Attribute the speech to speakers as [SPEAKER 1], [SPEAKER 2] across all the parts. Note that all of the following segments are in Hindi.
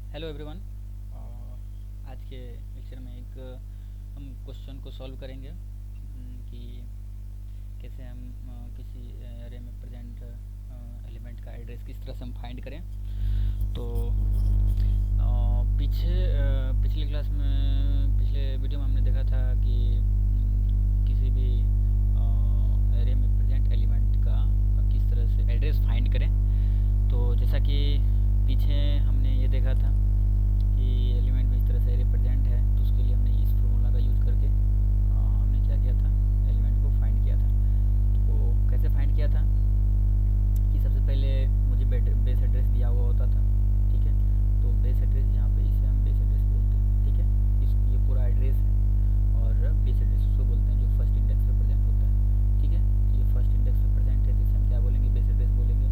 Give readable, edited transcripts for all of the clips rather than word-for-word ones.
[SPEAKER 1] Hello everyone. आज के लेक्चर में एक हम क्वेश्चन को सॉल्व करेंगे कि कैसे हम किसी एरे में प्रेजेंट एलिमेंट का एड्रेस किस तरह से हम फाइंड करें। तो पिछले क्लास में पिछले वीडियो में हमने देखा था कि किसी भी एरे में प्रेजेंट एलिमेंट का किस तरह से एड्रेस फाइंड करें। तो जैसा कि पीछे हमने ये देखा था कि एलिमेंट में इस तरह से एरे प्रेजेंट है, तो उसके लिए हमने इस फॉर्मूला का यूज़ करके हमने क्या किया था, एलिमेंट को फाइंड किया था। तो कैसे फाइंड किया था कि सबसे पहले मुझे बेस एड्रेस दिया हुआ होता था, ठीक है। तो बेस एड्रेस यहाँ पे इसे हम बेस एड्रेस बोलते हैं, ठीक है। ये पूरा एड्रेस है और बेस एड्रेस उसको बोलते हैं जो फर्स्ट इंडेक्स पे प्रेजेंट होता है, ठीक है। तो ये फर्स्ट इंडेक्स पे प्रेजेंट है, तो इसे हम क्या बोलेंगे, बेस एड्रेस बोलेंगे,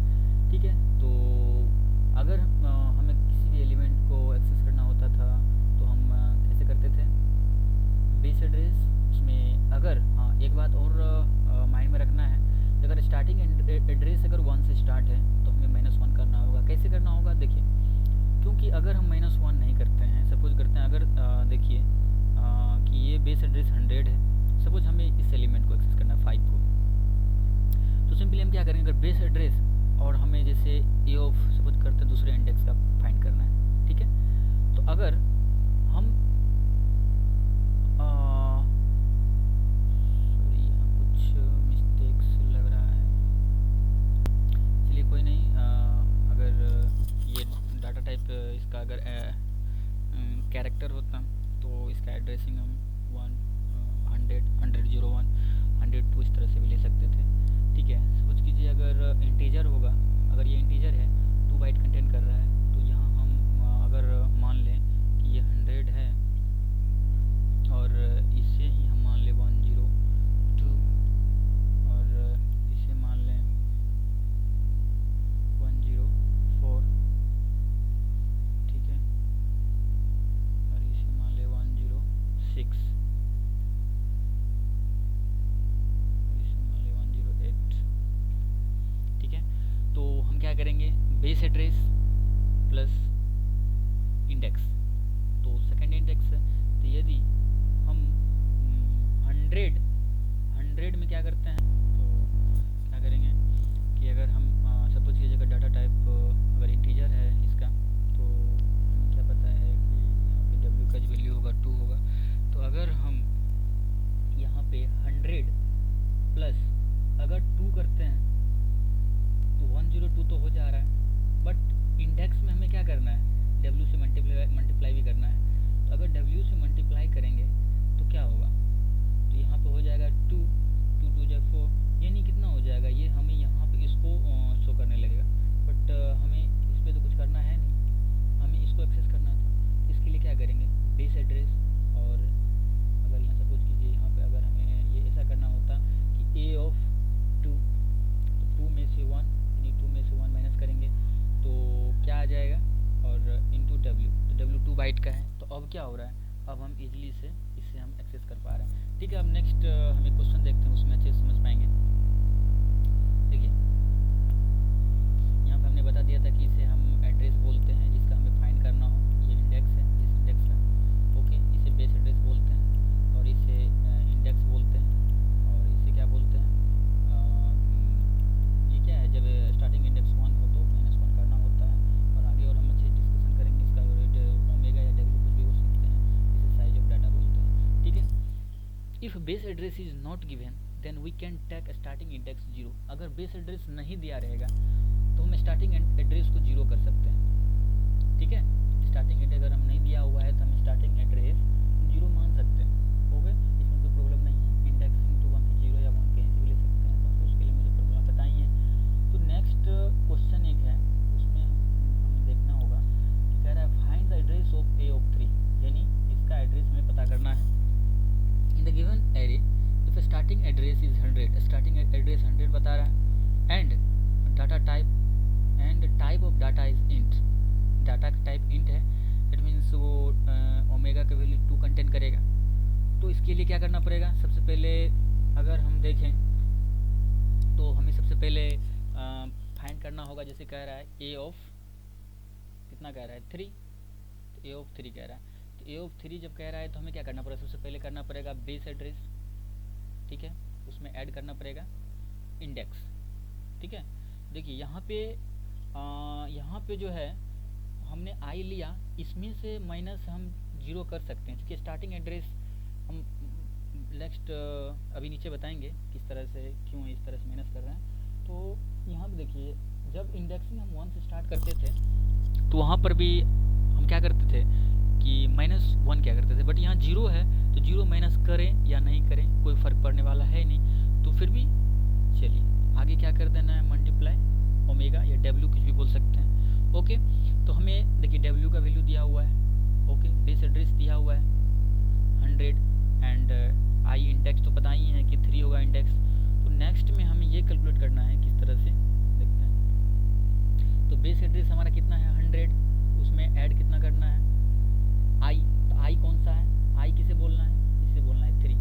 [SPEAKER 1] ठीक है। तो अगर हमें किसी भी एलिमेंट को एक्सेस करना होता था तो हम कैसे करते थे, बेस एड्रेस उसमें अगर एक बात और माइंड में रखना है कि अगर स्टार्टिंग एड्रेस अगर 1 से स्टार्ट है तो हमें -1 करना होगा। कैसे करना होगा, देखिए, क्योंकि अगर हम -1 नहीं करते हैं, सपोज करते हैं अगर देखिए कि ये बेस एड्रेस 100 है, सपोज हमें इस एलिमेंट को एक्सेस करना है 5 को, तो सिंपली हम क्या करेंगे, अगर बेस एड्रेस और हमें जैसे ए ऑफ सपोज करते हैं दूसरे इंडेक्स का फाइंड करना है, ठीक है। तो अगर हम सॉरी यहाँ कुछ मिस्टेक्स लग रहा है, चलिए कोई नहीं। अगर ये डाटा टाइप इसका अगर कैरेक्टर होता तो इसका एड्रेसिंग हम 100, 101, 102 इस तरह से भी ले सकते थे, ठीक है। सपोज कीजिए अगर इंटीजर होगा, अगर ये इंटीजर है 2 बाइट कंटेन कर रहा है, तो यहाँ हम अगर मान लें कि ये 100 है और इसे ही हम मान लें 102 और इसे मान लें 104, ठीक है, और इसे मान लें 106, तो हम क्या करेंगे, बेस एड्रेस प्लस इंडेक्स, तो सेकंड इंडेक्स है। तो यदि हम 100 में क्या करते हैं, तो क्या करेंगे कि अगर हम सपोज कीजिए अगर डाटा टाइप अगर इंटीजर है इसका, तो हमें क्या पता है कि यहाँ पे डब्ल्यू का जो वैल्यू होगा 2 होगा। तो अगर हम यहाँ पे 100 प्लस अगर 2 करते हैं तो 102 तो हो जा रहा है, बट इंडेक्स में हमें क्या करना है, डब्ल्यू से मल्टीप्लाई भी करना है। तो अगर डब्ल्यू से मल्टीप्लाई करेंगे तो क्या होगा, तो यहाँ पे हो जाएगा 2, 2 2 जा 4, यानी कितना हो जाएगा, ये हमें यहाँ पे इसको शो करने लगेगा, बट हमें इस पर तो कुछ करना है नहीं, हमें इसको एक्सेस करना था। इसके लिए क्या करेंगे, बेस एड्रेस, और अगर यहाँ सपोज कीजिए यहाँ पे अगर हमें ये ऐसा करना होता कि ए ऑफ 2, तो 2 में से 1, यानी 2 में से 1 माइनस करेंगे तो क्या आ जाएगा, और इंटू डब्ल्यू, तो डब्ल्यू 2 बाइट का है। तो अब क्या हो रहा है, अब हम इजीली से इसे हम एक्सेस कर पा रहे हैं, ठीक है। अब नेक्स्ट हम एक क्वेश्चन देखते हैं, उसमें अच्छे से समझ पाएंगे। देखिए यहाँ पे हमने बता दिया था कि इसे हम एड्रेस बोलते हैं जिसका हमें फाइंड करना हो, ये इंडेक्स है जिस इंडेक्स का, ओके, इसे बेस एड्रेस बोलते हैं और इसे इंडेक्स बोलते हैं, और इसे क्या बोलते हैं, ये क्या है, जब स्टार्टिंग इंडेक्स 1 हो तो -1 करना होता है, और आगे और हम अच्छे डिस्कशन करेंगे इसका, ओमेगा या डब्ल्यू कुछ भी हो सकते हैं, इसे साइज ऑफ डाटा बोलते हैं, ठीक है। If base address is not given then we can take starting index 0। अगर बेस एड्रेस नहीं दिया रहेगा तो हम स्टार्टिंग एड्रेस को 0 कर सकते हैं, ठीक है। स्टार्टिंग एड्रेस अगर हम नहीं दिया हुआ है तो हम स्टार्टिंग एड्रेस 0 मान सकते हैं, हो गए, इसमें कोई प्रॉब्लम नहीं है। इंडेक्स इंटू 1 की 0 या 1 कहीं से भी ले सकते हैं, तो उसके लिए मुझे फॉर्मूला पता ही है। तो नेक्स्ट क्वेश्चन एक है, उसमें हमें देखना होगा कि कह रहा है find the address of A of 3, यानी इसका एड्रेस हमें पता करना है। In the given array if starting address is 100, starting address 100 बता रहा है, and data type of data is int, data type int है, इट मीन्स वो ओमेगा का वैल्यू 2 कंटेन करेगा। तो इसके लिए क्या करना पड़ेगा, सबसे पहले अगर हम देखें तो हमें सबसे पहले फाइंड करना होगा, जैसे कह रहा है ए ऑफ कितना कह रहा है 3, ए ऑफ 3 कह रहा है। तो ए ऑफ 3 जब कह रहा है तो हमें क्या करना पड़ेगा, सबसे पहले करना पड़ेगा बेस एड्रेस, ठीक है, उसमें ऐड करना पड़ेगा इंडेक्स, ठीक है। देखिए यहाँ पे जो है हमने आई लिया, इसमें से माइनस हम 0 कर सकते हैं, क्योंकि स्टार्टिंग एड्रेस हम नेक्स्ट अभी नीचे बताएंगे किस तरह से, क्यों इस तरह से माइनस कर रहे हैं। तो यहाँ पे देखिए जब इंडेक्सिंग हम 1 से स्टार्ट करते थे तो वहाँ पर भी हम क्या करते थे कि -1 क्या करते थे, बट यहाँ 0 है तो 0 माइनस करें या नहीं करें कोई फ़र्क पड़ने वाला है नहीं। तो फिर भी चलिए आगे क्या कर देना है, मल्टीप्लाई ओमेगा या डब्ल्यू कुछ भी बोल सकते हैं, ओके। तो हमें देखिए डब्ल्यू का वैल्यू दिया हुआ है, ओके, बेस एड्रेस दिया हुआ है 100 एंड आई इंडेक्स तो पता ही है कि 3 होगा इंडेक्स। तो नेक्स्ट में हमें ये कैलकुलेट करना है किस तरह से, देखते हैं। तो बेस एड्रेस हमारा कितना है 100, उसमें ऐड कितना करना है आई, तो आई कौन सा है, आई किसे बोलना है, इसे बोलना है 3।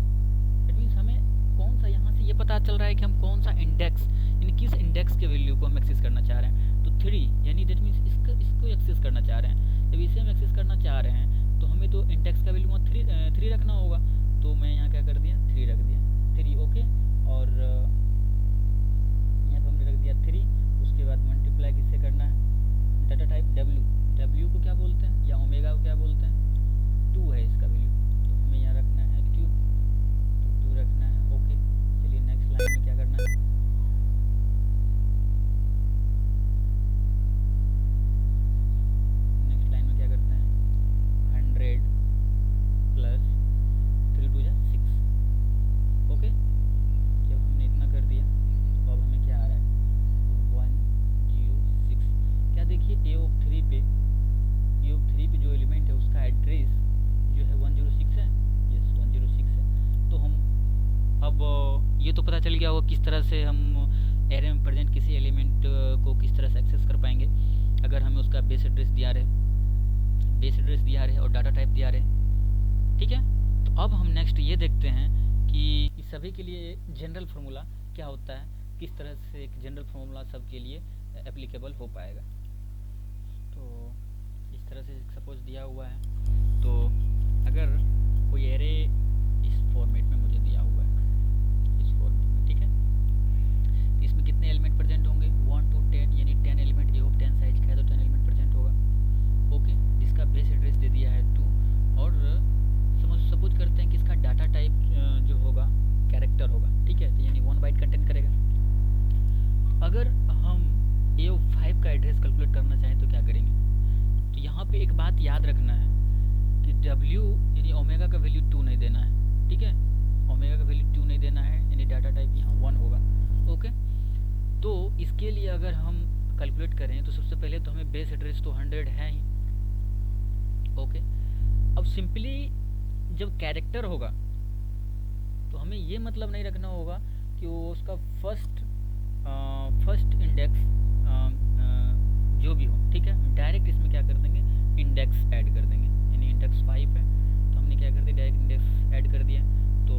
[SPEAKER 1] इट मीन्स हमें कौन सा, यहाँ से ये पता चल रहा है कि हम कौन सा इंडेक्स यानी किस इंडेक्स के वैल्यू को हम एक्सेस करना चाह रहे हैं। तो 3 यानी दैट मीन्स इसको एक्सेस करना चाह रहे हैं। जब इसे हम एक्सेस करना चाह रहे हैं तो हमें तो इंडेक्स का वैल्यू 3 रखना होगा। तो मैं यहाँ क्या कर दिया 3 रख दिया, 3, ओके। और यहाँ पर हमने रख दिया 3। उसके बाद मल्टीप्लाई किससे करना है, डाटा टाइप डब्ल्यू, डब्ल्यू को क्या बोलते हैं या ओमेगा को क्या बोलते हैं, 2 है इसका वैल्यू, तो हमें यहाँ रखना है 2, तो 2 रखना है, ओके। चलिए नेक्स्ट लाइन में क्या करना है, नेक्स्ट लाइन में क्या करते हैं 100 प्लस 3 2 6, ओके। जब हमने इतना कर दिया तो अब हमें क्या आ रहा है 106। क्या देखिए ए ऑफ 3 पे जो एलिमेंट है उसका एड्रेस जो है 106 है, यस 106 है। तो हम अब ये तो पता चल गया होगा किस तरह से हम एरे में प्रेजेंट किसी एलिमेंट को किस तरह से एक्सेस कर पाएंगे अगर हमें उसका बेस एड्रेस दिया रहे और डाटा टाइप दिया रहे, ठीक है। तो अब हम नेक्स्ट ये देखते हैं कि इस सभी के लिए जनरल फार्मूला क्या होता है, किस तरह से एक जनरल फार्मूला सबके लिए एप्लीकेबल हो पाएगा। तो इस तरह से सपोज दिया हुआ है, तो अगर कोई एरे इस फॉर्मेट में मुझे दिया हुआ है, इस फॉर्मेट में, ठीक है, तो इसमें कितने एलिमेंट प्रेजेंट होंगे 1 to 10, यानी 10 एलिमेंट ए ऑफ 10 साइज का है तो 10 एलिमेंट प्रेजेंट होगा, ओके। जिसका बेस एड्रेस दे दिया है 2, और सपोज करते हैं कि इसका डाटा टाइप जो होगा कैरेक्टर होगा, ठीक है, तो यानी 1 बाइट कंटेंट करेगा। अगर हम ए ऑफ 5 का एड्रेस कैलकुलेट करना चाहें तो क्या करेंगे, तो यहाँ पे एक बात याद रखना है कि W यानी ओमेगा का वैल्यू 2 नहीं देना है, ठीक है, ओमेगा का वैल्यू 2 नहीं देना है, यानी डाटा टाइप यहाँ 1 होगा, ओके। तो इसके लिए अगर हम कैलकुलेट करें तो सबसे पहले तो हमें बेस एड्रेस तो 100 है ही, ओके। अब सिंपली जब कैरेक्टर होगा तो हमें ये मतलब नहीं रखना होगा कि वो उसका फर्स्ट इंडेक्स जो भी हो, ठीक है, डायरेक्ट इसमें क्या कर देंगे इंडेक्स ऐड कर देंगे, यानी इंडेक्स 5 है तो हमने क्या कर दिया डायरेक्ट इंडेक्स ऐड कर दिया। तो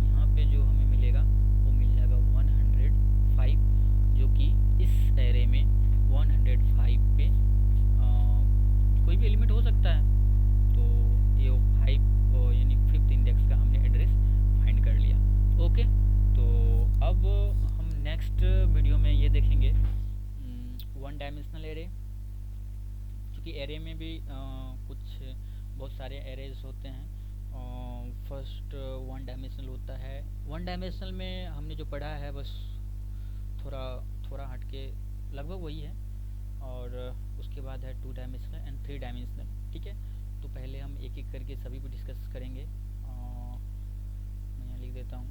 [SPEAKER 1] यहाँ पे जो हमें मिलेगा वो मिल जाएगा 105, जो कि इस एरे में 105 पे कोई भी एलिमेंट हो सकता है। तो ए ऑफ 5 यानी 5th इंडेक्स का हमने एड्रेस फाइंड कर लिया, ओके। तो अब हम नेक्स्ट वीडियो में ये देखेंगे 1 डायमेंशनल एरे, क्योंकि एरे में भी बहुत सारे एरेज होते हैं। फर्स्ट 1 डायमेंशनल होता है, 1 डायमेंशनल में हमने जो पढ़ा है बस थोड़ा हट के लगभग वही है, और उसके बाद है 2 डायमेंशनल एंड 3 डायमेंशनल, ठीक है। तो पहले हम एक एक करके सभी को डिस्कस करेंगे। मैं यहाँ लिख देता हूँ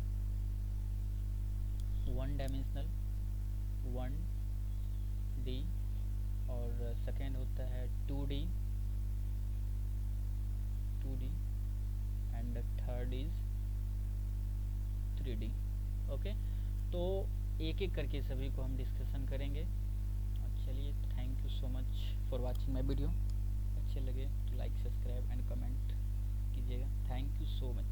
[SPEAKER 1] 1 डायमेंशनल 1D, और सेकेंड होता है 2D and third is 3D, okay. तो एक एक करके सभी को हम डिस्कशन करेंगे। चलिए, thank you so much for watching my video. अच्छे लगे तो लाइक सब्सक्राइब एंड कमेंट कीजिएगा। Thank you so much.